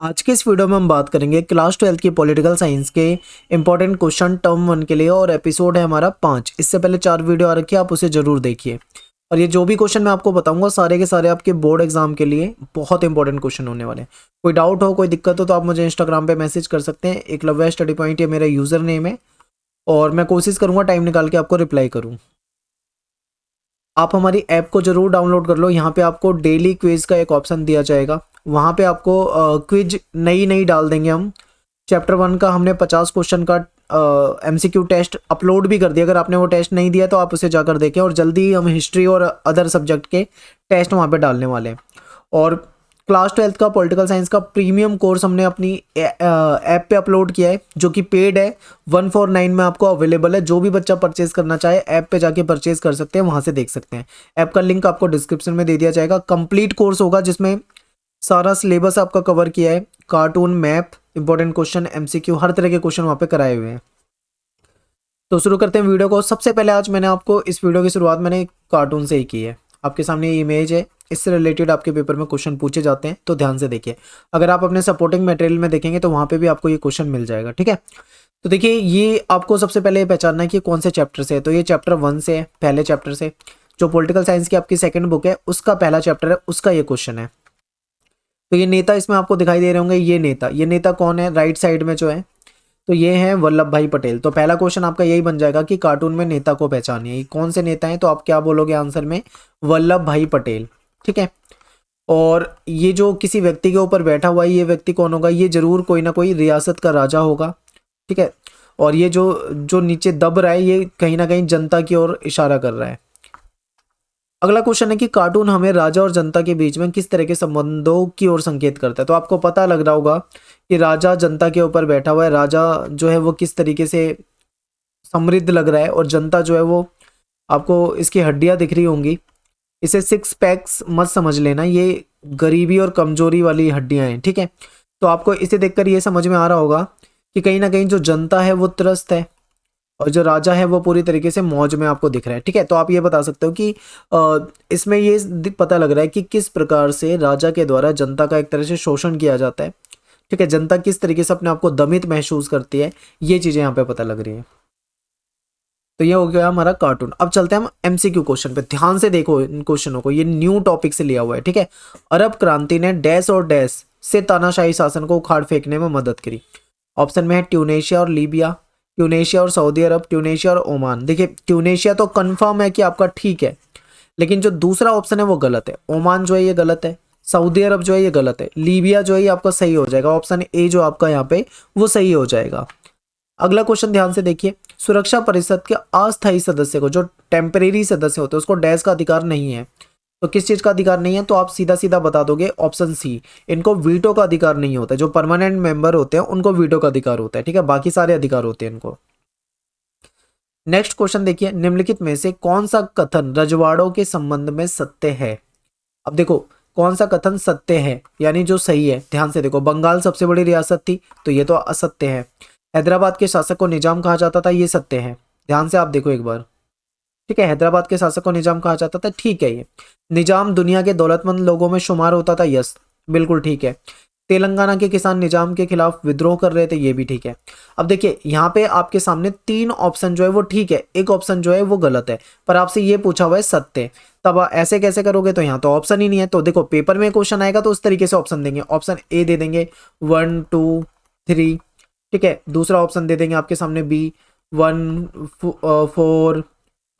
आज के इस वीडियो में हम बात करेंगे क्लास 12 की पॉलिटिकल साइंस के इंपॉर्टेंट क्वेश्चन टर्म 1 के लिए और एपिसोड है हमारा 5। इससे पहले 4 वीडियो आ रखी है, आप उसे जरूर देखिए। और ये जो भी क्वेश्चन मैं आपको बताऊंगा सारे के सारे आपके बोर्ड एग्जाम के लिए बहुत इंपॉर्टेंट क्वेश्चन होने वाले हैं। कोई डाउट हो, कोई दिक्कत हो तो आप मुझे इंस्टाग्राम पे मैसेज कर सकते हैं। एकलव्य स्टडी पॉइंट ये मेरा यूजर नेम है और मैं कोशिश करूंगा टाइम निकाल के आपको रिप्लाई करूँ। आप हमारी ऐप को जरूर डाउनलोड कर लो। यहाँ पे आपको डेली क्विज का एक ऑप्शन दिया जाएगा, वहाँ पे आपको क्विज नई नई डाल देंगे हम। चैप्टर 1 का हमने 50 क्वेश्चन का MCQ टेस्ट अपलोड भी कर दिया। अगर आपने वो टेस्ट नहीं दिया तो आप उसे जाकर देखें। और जल्दी ही हम हिस्ट्री और अदर सब्जेक्ट के टेस्ट वहाँ पे डालने वाले हैं। और क्लास 12 का पॉलिटिकल साइंस का प्रीमियम कोर्स हमने अपनी ऐप पे अपलोड किया है, जो कि पेड है। 149 में आपको अवेलेबल है। जो भी बच्चा परचेज करना चाहे ऐप पे जाके परचेज कर सकते हैं, वहाँ से देख सकते हैं। ऐप का लिंक आपको डिस्क्रिप्शन में दे दिया जाएगा। कंप्लीट कोर्स होगा जिसमें सारा सिलेबस आपका कवर किया है। Cartoon, map, important question, MCQ, हर तरह के क्वेश्चन वहाँ पे कराए हुए हैं। तो शुरू करते हैं वीडियो को। सबसे पहले आज मैंने आपको इस वीडियो की शुरुआत मैंने कार्टून से ही की है। आपके सामने ये इमेज है, इससे रिलेटेड आपके पेपर में क्वेश्चन पूछे जाते हैं, तो ध्यान से देखिए। अगर आप अपने सपोर्टिंग मटेरियल में देखेंगे तो वहाँ पे भी आपको ये क्वेश्चन मिल जाएगा, ठीक है। तो देखिए, ये आपको सबसे पहले पहचानना है कि कौन से चैप्टर से है। तो ये चैप्टर 1 से है, पहले चैप्टर से। जो पॉलिटिकल साइंस की आपकी सेकंड बुक है उसका पहला चैप्टर है, उसका ये क्वेश्चन है। तो ये नेता इसमें आपको दिखाई दे रहे होंगे। ये नेता कौन है राइट साइड में जो है, तो ये है वल्लभ भाई पटेल। तो पहला क्वेश्चन आपका यही बन जाएगा कि कार्टून में नेता को पहचानिए, कौन से नेता हैं। तो आप क्या बोलोगे आंसर में? वल्लभ भाई पटेल, ठीक है। और ये जो किसी व्यक्ति के ऊपर बैठा हुआ है, ये व्यक्ति कौन होगा? ये जरूर कोई ना कोई रियासत का राजा होगा, ठीक है। और ये जो जो नीचे दब रहा है, ये कहीं ना कहीं जनता की ओर इशारा कर रहा है। अगला क्वेश्चन है कि कार्टून हमें राजा और जनता के बीच में किस तरह के संबंधों की ओर संकेत करता है। तो आपको पता लग रहा होगा कि राजा जनता के ऊपर बैठा हुआ है। राजा जो है वो किस तरीके से समृद्ध लग रहा है और जनता जो है वो, आपको इसकी हड्डियां दिख रही होंगी। इसे 6 पैक्स मत समझ लेना, ये गरीबी और कमजोरी वाली हड्डियां हैं, ठीक है। तो आपको इसे देखकर ये समझ में आ रहा होगा कि कहीं ना कहीं जो जनता है वो त्रस्त है और जो राजा है वो पूरी तरीके से मौज में आपको दिख रहा है, ठीक है। तो आप ये बता सकते हो कि इसमें ये पता लग रहा है कि किस प्रकार से राजा के द्वारा जनता का एक तरह से शोषण किया जाता है, ठीक है। जनता किस तरीके से अपने आप को दमित महसूस करती है, ये चीजें यहाँ पे पता लग रही है। तो ये हो गया हमारा कार्टून। अब चलते हैं हम MCQ क्वेश्चन पे। ध्यान से देखो इन क्वेश्चनों को, ये न्यू टॉपिक से लिया हुआ है, ठीक है। अरब क्रांति ने डैश और डैश से तानाशाही शासन को उखाड़ फेंकने में मदद करी। ऑप्शन में है ट्यूनेशिया और लीबिया, ट्यूनेशिया और सऊदी अरब, ट्यूनेशिया और ओमान। देखिए, ट्यूनेशिया तो कंफर्म है कि आपका ठीक है, लेकिन जो दूसरा ऑप्शन है वो गलत है। ओमान जो है ये गलत है, सऊदी अरब जो है ये गलत है, लीबिया जो है ये आपका सही हो जाएगा। ऑप्शन ए जो आपका यहाँ पे वो सही हो जाएगा। अगला क्वेश्चन ध्यान से देखिए। सुरक्षा परिषद के अस्थायी सदस्य को, जो टेम्परेरी सदस्य होते हैं, उसको डैश का अधिकार नहीं है। तो किस चीज का अधिकार नहीं है? तो आप सीधा सीधा बता दोगे ऑप्शन सी, इनको वीटो का अधिकार नहीं होता है। जो परमानेंट मेंबर होते हैं उनको वीटो का अधिकार होता है, ठीक है। बाकी सारे अधिकार होते हैं इनको। नेक्स्ट क्वेश्चन देखिए, निम्नलिखित में से कौन सा कथन रजवाड़ों के संबंध में सत्य है? अब देखो, कौन सा कथन सत्य है यानी जो सही है। ध्यान से देखो, बंगाल सबसे बड़ी रियासत थी, तो ये तो असत्य है। हैदराबाद के शासक को निजाम कहा जाता था, ये सत्य है। ध्यान से आप देखो एक बार, ठीक है। हैदराबाद के शासक को निजाम कहा जाता था, ठीक है। ये निजाम दुनिया के दौलतमंद लोगों में शुमार होता था, यस बिल्कुल ठीक है। तेलंगाना के किसान निजाम के खिलाफ विद्रोह कर रहे थे, ये भी ठीक है। अब देखिए, यहाँ पे आपके सामने 3 ऑप्शन जो है वो ठीक है, एक ऑप्शन जो है वो गलत है, पर आपसे ये पूछा हुआ है सत्य। तब ऐसे कैसे करोगे? तो यहाँ तो ऑप्शन ही नहीं है। तो देखो, पेपर में क्वेश्चन आएगा तो उस तरीके से ऑप्शन देंगे। ऑप्शन ए दे देंगे 1 2 3, ठीक है। दूसरा ऑप्शन दे देंगे आपके सामने बी 1 4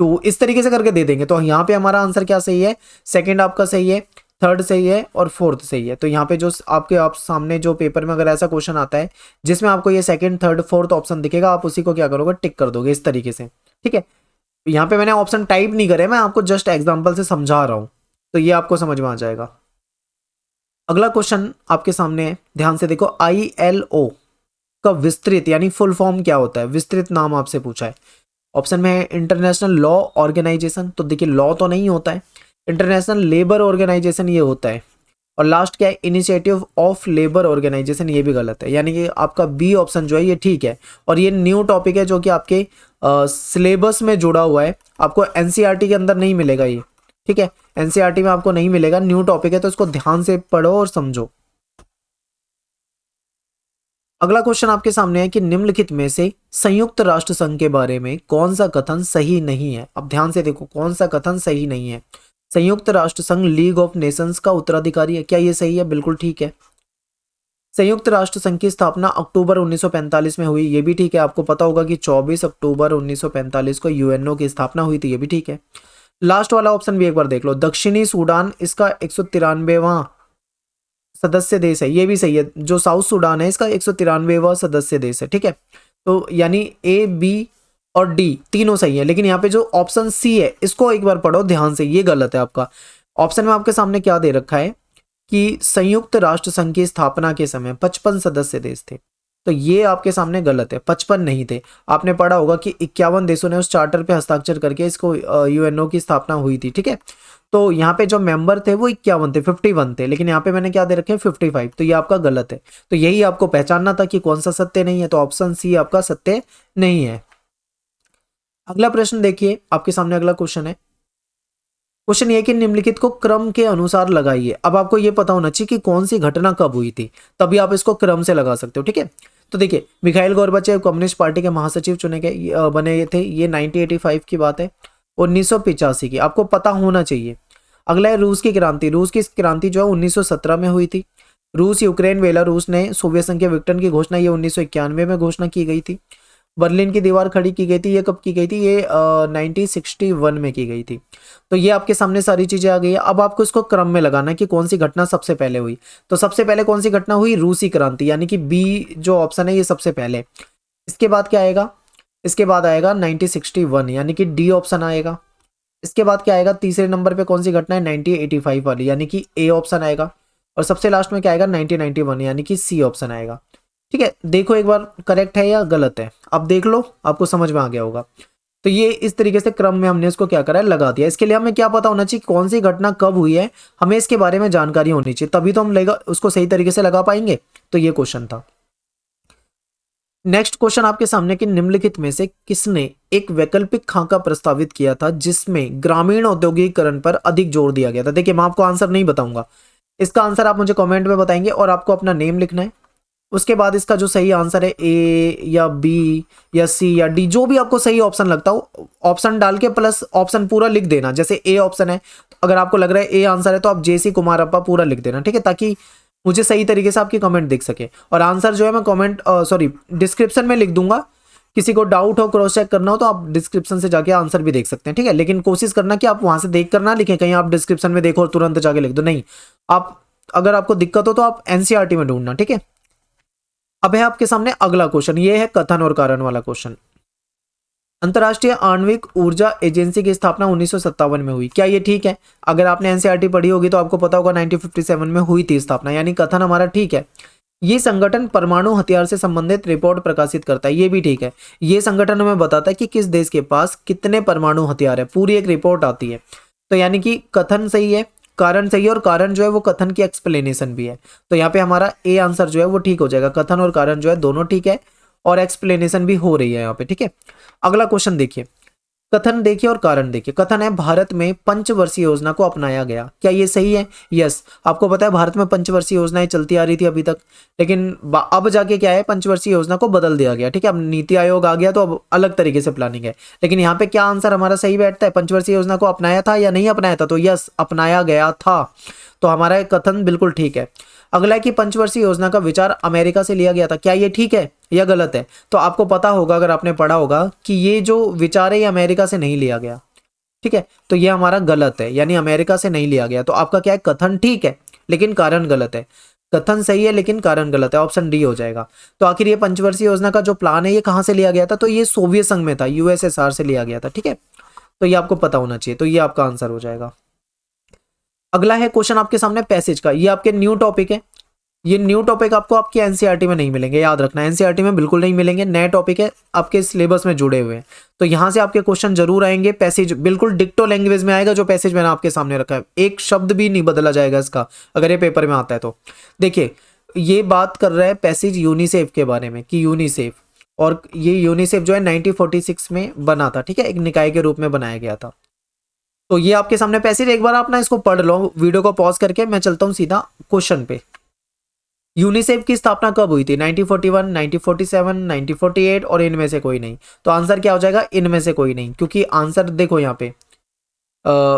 2, इस तरीके से करके दे देंगे। तो यहाँ पे हमारा आंसर क्या सही है? सेकंड आपका सही है, थर्ड सही है और फोर्थ सही है। तो यहाँ पे जो आप सामने जो पेपर में अगर ऐसा क्वेश्चन आता है जिसमें आपको ये सेकंड, थर्ड, फोर्थ ऑप्शन दिखेगा, आप उसी को क्या करोगे? टिक कर दोगे इस तरीके से, ठीक है। यहाँ पे मैंने ऑप्शन टाइप नहीं करे, मैं आपको जस्ट एग्जाम्पल से समझा रहा हूँ, तो ये आपको समझ में आ जाएगा। अगला क्वेश्चन आपके सामने है, ध्यान से देखो। ILO का विस्तृत यानी फुल फॉर्म क्या होता है? विस्तृत नाम आपसे पूछा है। ऑप्शन में है इंटरनेशनल लॉ ऑर्गेनाइजेशन, तो देखिए लॉ तो नहीं होता है, इंटरनेशनल लेबर ऑर्गेनाइजेशन ये होता है। और लास्ट क्या है? इनिशिएटिव ऑफ लेबर ऑर्गेनाइजेशन, ये भी गलत है। यानी कि आपका बी ऑप्शन जो है ये ठीक है। और ये न्यू टॉपिक है जो कि आपके सिलेबस में जुड़ा हुआ है, आपको NCERT के अंदर नहीं मिलेगा ये, ठीक है। NCERT में आपको नहीं मिलेगा, न्यू टॉपिक है, तो इसको ध्यान से पढ़ो और समझो। अगला क्वेश्चन आपके सामने है कि निम्नलिखित में से संयुक्त राष्ट्र संघ के बारे में कौन सा कथन सही नहीं है। अब ध्यान से देखो कौन सा कथन सही नहीं है। संयुक्त राष्ट्र संघ लीग ऑफ नेशंस का उत्तराधिकारी है, क्या ये सही है? बिल्कुल ठीक है। संयुक्त राष्ट्र संघ की स्थापना अक्टूबर 1945 में हुई, ये भी ठीक है। आपको पता होगा कि 24 अक्टूबर 1945 को यूएनओ की स्थापना हुई थी, ये भी ठीक है। लास्ट वाला ऑप्शन भी एक बार देख लो, दक्षिणी सूडान इसका 193वां सदस्य देश है, ये भी सही है। जो साउथ सूडान है इसका 193वां सदस्य देश है, ठीक है। तो यानी ए, बी और डी तीनों सही है, लेकिन यहाँ पे जो ऑप्शन सी है इसको एक बार पढ़ो ध्यान से, ये गलत है आपका। ऑप्शन में आपके सामने क्या दे रखा है कि संयुक्त राष्ट्र संघ की स्थापना के समय 55 सदस्य देश थे, तो ये आपके सामने गलत है, 55 नहीं थे। आपने पढ़ा होगा कि 51 देशों ने उस चार्टर पे हस्ताक्षर करके इसको यूएनओ की स्थापना हुई थी, ठीक है। तो यहाँ पे जो मेंबर थे वो 51 थे, 51 थे, लेकिन यहाँ पे मैंने क्या दे रखे हैं 55, तो ये आपका गलत है। तो यही आपको पहचानना था कि कौन सा सत्य नहीं है, तो ऑप्शन सी आपका सत्य नहीं है। अगला प्रश्न देखिए, आपके सामने अगला क्वेश्चन है। क्वेश्चन ये कि निम्नलिखित को क्रम के अनुसार लगाइए। अब आपको ये पता होना चाहिए कि कौन सी घटना कब हुई थी, तभी आप इसको क्रम से लगा सकते हो, ठीक है। तो देखिए, मिखाइल गोर्बाचेव कम्युनिस्ट पार्टी के महासचिव चुने गए बने थे, ये 1985 की बात है, 1985 की, आपको पता होना चाहिए। अगला है रूस की क्रांति। रूस की क्रांति जो है 1917 में हुई थी। रूस, यूक्रेन, बेलारूस ने सोवियत संघ के विघटन की घोषणा ये 1991 में घोषणा की गई थी। बर्लिन की दीवार खड़ी की गई थी, ये कब की गई थी? ये 1961 में की गई थी। तो ये आपके सामने सारी चीजें आ गई है। अब आपको इसको क्रम में लगाना है कि कौन सी घटना सबसे पहले हुई। तो सबसे पहले कौन सी घटना हुई? रूसी क्रांति, यानी कि बी जो ऑप्शन है ये सबसे पहले। इसके बाद क्या आएगा? इसके बाद आएगा 1961, यानी कि डी ऑप्शन आएगा। इसके बाद क्या आएगा? तीसरे नंबर पे कौन सी घटना है? 1985 वाली, यानी कि ए ऑप्शन आएगा। और सबसे लास्ट में क्या आएगा? 1991, यानी कि सी ऑप्शन आएगा, ठीक है। देखो एक बार करेक्ट है या गलत है, अब देख लो, आपको समझ में आ गया होगा। तो ये इस तरीके से क्रम में हमने इसको क्या करा है, लगा दिया। इसके लिए हमें क्या पता होना चाहिए, कौन सी घटना कब हुई है, हमें इसके बारे में जानकारी होनी चाहिए, तभी तो हम उसको सही तरीके से लगा पाएंगे। तो ये क्वेश्चन था। नेक्स्ट क्वेश्चन आपके सामने कि निम्नलिखित में से किसने एक वैकल्पिक खाका प्रस्तावित किया था जिसमें ग्रामीण औद्योगिकीकरण पर अधिक जोर दिया गया था? देखिए, मैं आपको आंसर नहीं बताऊंगा, इसका आंसर आप मुझे कमेंट में बताएंगे और आपको अपना नेम लिखना है। उसके बाद इसका जो सही आंसर है ए या बी या सी या डी, जो भी आपको सही ऑप्शन लगता हो, ऑप्शन डाल के प्लस ऑप्शन पूरा लिख देना। जैसे ए ऑप्शन है, अगर आपको लग रहा है ए आंसर है तो आप जेसी कुमारप्पा पूरा लिख देना, ठीक है, ताकि मुझे सही तरीके से आपकी कमेंट दिख सके। और आंसर जो है मैं कमेंट डिस्क्रिप्शन में लिख दूंगा। किसी को डाउट हो, क्रॉस चेक करना हो तो आप डिस्क्रिप्शन से जाके आंसर भी देख सकते हैं, ठीक है। लेकिन कोशिश करना कि आप वहां से देख कर ना लिखें, कहीं आप डिस्क्रिप्शन में देखो और तुरंत जाके लिख दो, नहीं। आप अगर आपको दिक्कत हो तो आप एनसीईआरटी में ढूंढना, ठीक है। अब है आपके सामने अगला क्वेश्चन, ये है कथन और कारण वाला क्वेश्चन। अंतर्राष्ट्रीय आणविक ऊर्जा एजेंसी की स्थापना 1957 में हुई, क्या ये ठीक है? अगर आपने एनसीईआरटी पढ़ी होगी तो आपको पता होगा 1957 में हुई थी स्थापना, यानी कथन हमारा ठीक है। ये संगठन परमाणु हथियार से संबंधित रिपोर्ट प्रकाशित करता है, ये भी ठीक है। ये संगठन हमें बताता है कि किस देश के पास कितने परमाणु हथियार है, पूरी एक रिपोर्ट आती है। तो यानी कि कथन सही है, कारण सही है, और कारण जो है वो कथन की एक्सप्लेनेशन भी है। तो यहाँ पे हमारा ए आंसर जो है वो ठीक हो जाएगा। कथन और कारण जो है दोनों ठीक है, और एक्सप्लेनेशन भी हो रही है यहाँ पे, ठीक है। अगला क्वेश्चन देखिए, कथन देखिए और कारण देखिए। कथन है भारत में पंचवर्षीय योजना को अपनाया गया, क्या ये सही है? यस, आपको पता है भारत में पंचवर्षीय योजनाएं चलती आ रही थी अभी तक, लेकिन अब जाके क्या है, पंचवर्षीय योजना को बदल दिया गया, ठीक है। अब नीति आयोग आ गया तो अब अलग तरीके से प्लानिंग है। लेकिन यहाँ पे क्या आंसर हमारा सही बैठता है? पंचवर्षीय योजना को अपनाया था या नहीं अपनाया था? तो यस, अपनाया गया था, तो हमारा कथन बिल्कुल ठीक है। अगला है कि पंचवर्षीय योजना का विचार अमेरिका से लिया गया था, क्या ये ठीक है या गलत है? तो आपको पता होगा, अगर आपने पढ़ा होगा, कि ये जो विचार है ये अमेरिका से नहीं लिया गया, ठीक है। तो ये हमारा गलत है, यानी अमेरिका से नहीं लिया गया। तो आपका क्या है, कथन ठीक है लेकिन कारण गलत है। कथन सही है लेकिन कारण गलत है, ऑप्शन डी हो जाएगा। तो आखिर ये पंचवर्षीय योजना का जो प्लान है ये कहाँ से लिया गया था? तो ये सोवियत संघ में था, यूएसएसआर से लिया गया था, ठीक है। तो ये आपको पता होना चाहिए, तो ये आपका आंसर हो जाएगा। अगला है क्वेश्चन आपके सामने पैसेज का, ये आपके न्यू टॉपिक है। ये न्यू टॉपिक आपको आपकी एनसीईआरटी में नहीं मिलेंगे, याद रखना, एनसीईआरटी में बिल्कुल नहीं मिलेंगे, नए टॉपिक है, आपके सिलेबस में जुड़े हुए हैं। तो यहां से आपके क्वेश्चन जरूर आएंगे। पैसेज बिल्कुल डिक्टो लैंग्वेज में आएगा, जो पैसेज मैंने आपके सामने रखा है, एक शब्द भी नहीं बदला जाएगा इसका, अगर ये पेपर में आता है तो। देखिए, ये बात कर रहा है पैसेज यूनिसेफ के बारे में, कि यूनिसेफ, और ये यूनिसेफ जो है 1946 में बना था, ठीक है, एक निकाय के रूप में बनाया गया था। तो ये आपके सामने पैसेज, एक बार आप ना इसको पढ़ लो, वीडियो को पॉज करके। मैं चलता हूँ सीधा क्वेश्चन पे। यूनिसेफ की स्थापना कब हुई थी? 1941, 1947, 1948 और इनमें से कोई नहीं। तो आंसर क्या हो जाएगा? इनमें से कोई नहीं, क्योंकि आंसर देखो यहाँ पे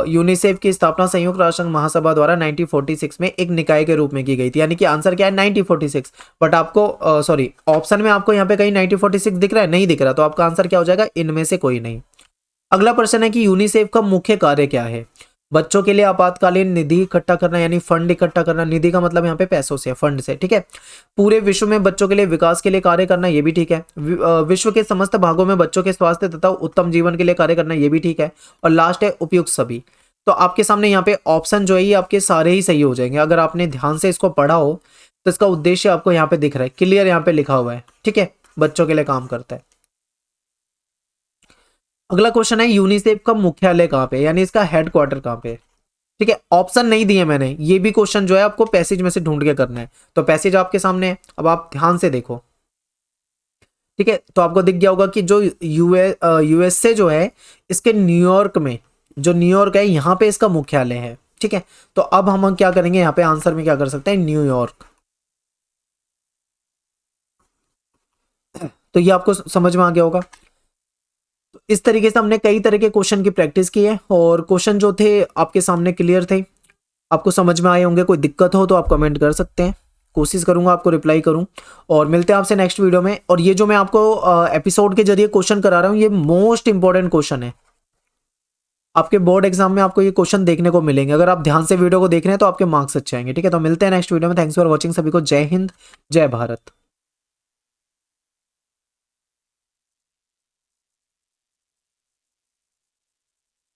यूनिसेफ की स्थापना संयुक्त राष्ट्र संघ महासभा द्वारा 1946 में एक निकाय के रूप में की गई थी, यानी कि आंसर क्या है? 1946। बट आपको सॉरी, ऑप्शन में आपको यहाँ पे कहीं 1946 दिख रहा है? नहीं दिख रहा, तो आपका आंसर क्या हो जाएगा? इनमें से कोई नहीं। अगला प्रश्न है कि यूनिसेफ का मुख्य कार्य क्या है? बच्चों के लिए आपातकालीन निधि इकट्ठा करना, यानी फंड इकट्ठा करना। निधि का मतलब यहाँ पे पैसों से, फंड से, ठीक है। पूरे विश्व में बच्चों के लिए विकास के लिए कार्य करना, ये भी ठीक है। विश्व के समस्त भागों में बच्चों के स्वास्थ्य तथा उत्तम जीवन के लिए कार्य करना, ये भी ठीक है। और लास्ट है उपयुक्त सभी। तो आपके सामने यहाँ पे ऑप्शन जो है ये आपके सारे ही सही हो जाएंगे अगर आपने ध्यान से इसको पढ़ा हो। तो इसका उद्देश्य आपको यहाँ पे दिख रहा है, क्लियर यहाँ पे लिखा हुआ है, ठीक है। बच्चों के लिए काम करता है। अगला क्वेश्चन है यूनिसेफ का मुख्यालय कहाँ पे, यानी इसका हेडक्वार्टर कहाँ पे है? ठीक है, ऑप्शन नहीं दिए मैंने, ये भी क्वेश्चन जो है आपको पैसेज में से ढूंढ के करना है। तो पैसेज आपके सामने है, अब आप ध्यान से देखो, ठीक है। तो आपको दिख गया होगा कि जो यूएसए जो है, इसके न्यूयॉर्क में, जो न्यूयॉर्क है यहाँ पे इसका मुख्यालय है, ठीक है। तो अब हम क्या करेंगे यहाँ पे आंसर में क्या कर सकते हैं? न्यूयॉर्क। तो ये आपको समझ में आ गया होगा। तो इस तरीके से हमने कई तरह के क्वेश्चन की प्रैक्टिस की है और क्वेश्चन जो थे आपके सामने क्लियर थे, आपको समझ में आए होंगे। कोई दिक्कत हो तो आप कमेंट कर सकते हैं, कोशिश करूंगा आपको रिप्लाई करूं। और मिलते हैं आपसे नेक्स्ट वीडियो में। और ये जो मैं आपको एपिसोड के जरिए क्वेश्चन करा रहा हूं, ये मोस्ट इंपॉर्टेंट क्वेश्चन है। आपके बोर्ड एग्जाम में आपको ये क्वेश्चन देखने को मिलेंगे। अगर आप ध्यान से वीडियो को देख रहे हैं तो आपके मार्क्स अच्छे आएंगे, ठीक है। तो मिलते हैं नेक्स्ट वीडियो में। थैंक्स फॉर वॉचिंग सभी को। जय हिंद, जय भारत।